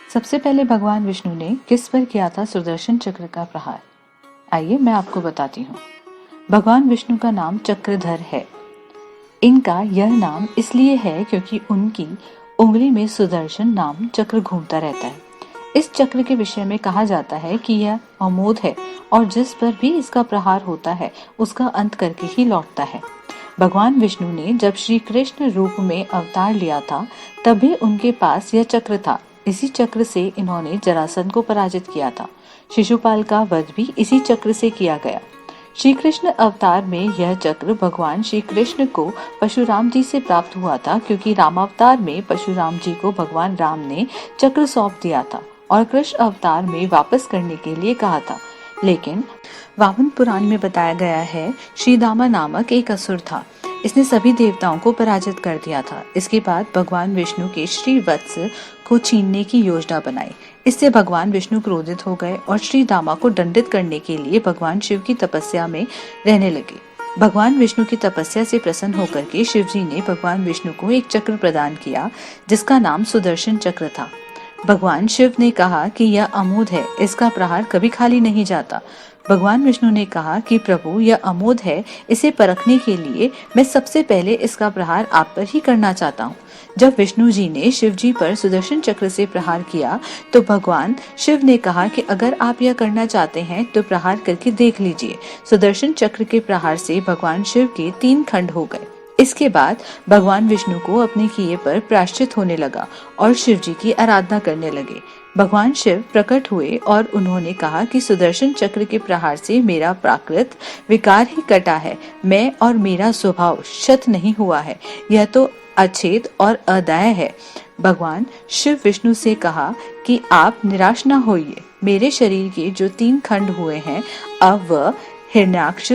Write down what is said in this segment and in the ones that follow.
सबसे पहले भगवान विष्णु ने किस पर किया था सुदर्शन चक्र का प्रहार? आइए मैं आपको बताती हूँ। भगवान विष्णु का नाम चक्रधर है। इनका यह नाम इसलिए है क्योंकि उनकी उंगली में सुदर्शन नाम चक्र घूमता रहता है। इस चक्र के विषय में कहा जाता है कि यह अमोघ है और जिस पर भी इसका प्रहार होता है उसका अंत करके ही लौटता है। भगवान विष्णु ने जब श्री कृष्ण रूप में अवतार लिया था तब भी उनके पास यह चक्र था। इसी चक्र से इन्होंने जरासंध को पराजित किया था। शिशुपाल का वध भी इसी चक्र से किया गया। श्री कृष्ण अवतार में यह चक्र भगवान श्री कृष्ण को परशुराम जी से प्राप्त हुआ था, क्योंकि रामावतार में परशुराम जी को भगवान राम ने चक्र सौंप दिया था और कृष्ण अवतार में वापस करने के लिए कहा था। लेकिन वामन पुराण में बताया गया है श्रीदामा नामक एक असुर था। इसने सभी देवताओं को पराजित कर दिया था। इसके बाद भगवान विष्णु के श्री वत्स को छीनने की योजना बनाई। इससे भगवान विष्णु क्रोधित हो गए और श्रीदामा को दंडित करने के लिए भगवान शिव की तपस्या में रहने लगे। भगवान विष्णु की तपस्या से प्रसन्न होकर के शिव जी ने भगवान विष्णु को एक चक्र प्रदान किया जिसका नाम सुदर्शन चक्र था। भगवान शिव ने कहा कि यह अमोघ है, इसका प्रहार कभी खाली नहीं जाता। भगवान विष्णु ने कहा कि प्रभु यह अमोघ है, इसे परखने के लिए मैं सबसे पहले इसका प्रहार आप पर ही करना चाहता हूँ। जब विष्णु जी ने शिव जी पर सुदर्शन चक्र से प्रहार किया तो भगवान शिव ने कहा कि अगर आप यह करना चाहते हैं तो प्रहार करके देख लीजिए। सुदर्शन चक्र के प्रहार से भगवान शिव के 3 खंड हो गए। इसके बाद भगवान विष्णु को अपने किए पर प्रायश्चित होने लगा और शिव जी की आराधना करने लगे। भगवान शिव प्रकट हुए और उन्होंने कहा कि सुदर्शन चक्र के प्रहार से मेरा प्राकृत विकार ही कटा है। मैं और मेरा स्वभाव शत नहीं हुआ है, यह तो अछेद और अदाय है। भगवान शिव विष्णु से कहा कि आप निराश न होइए। मेरे शरीर के जो 3 खंड हुए हैं अब वह हिरण्याक्ष,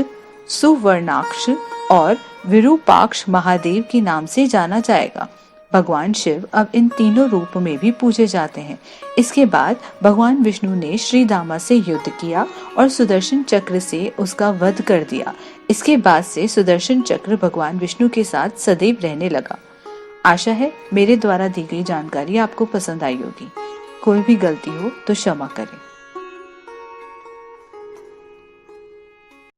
सुवर्णाक्ष और विरूपाक्ष महादेव के नाम से जाना जाएगा। भगवान शिव अब इन तीनों रूप में भी पूजे जाते हैं। इसके बाद भगवान विष्णु ने श्रीदामा से युद्ध किया और सुदर्शन चक्र से उसका वध कर दिया। इसके बाद से सुदर्शन चक्र भगवान विष्णु के साथ सदैव रहने लगा। आशा है मेरे द्वारा दी गई जानकारी आपको पसंद आई होगी। कोई भी गलती हो तो क्षमा करें।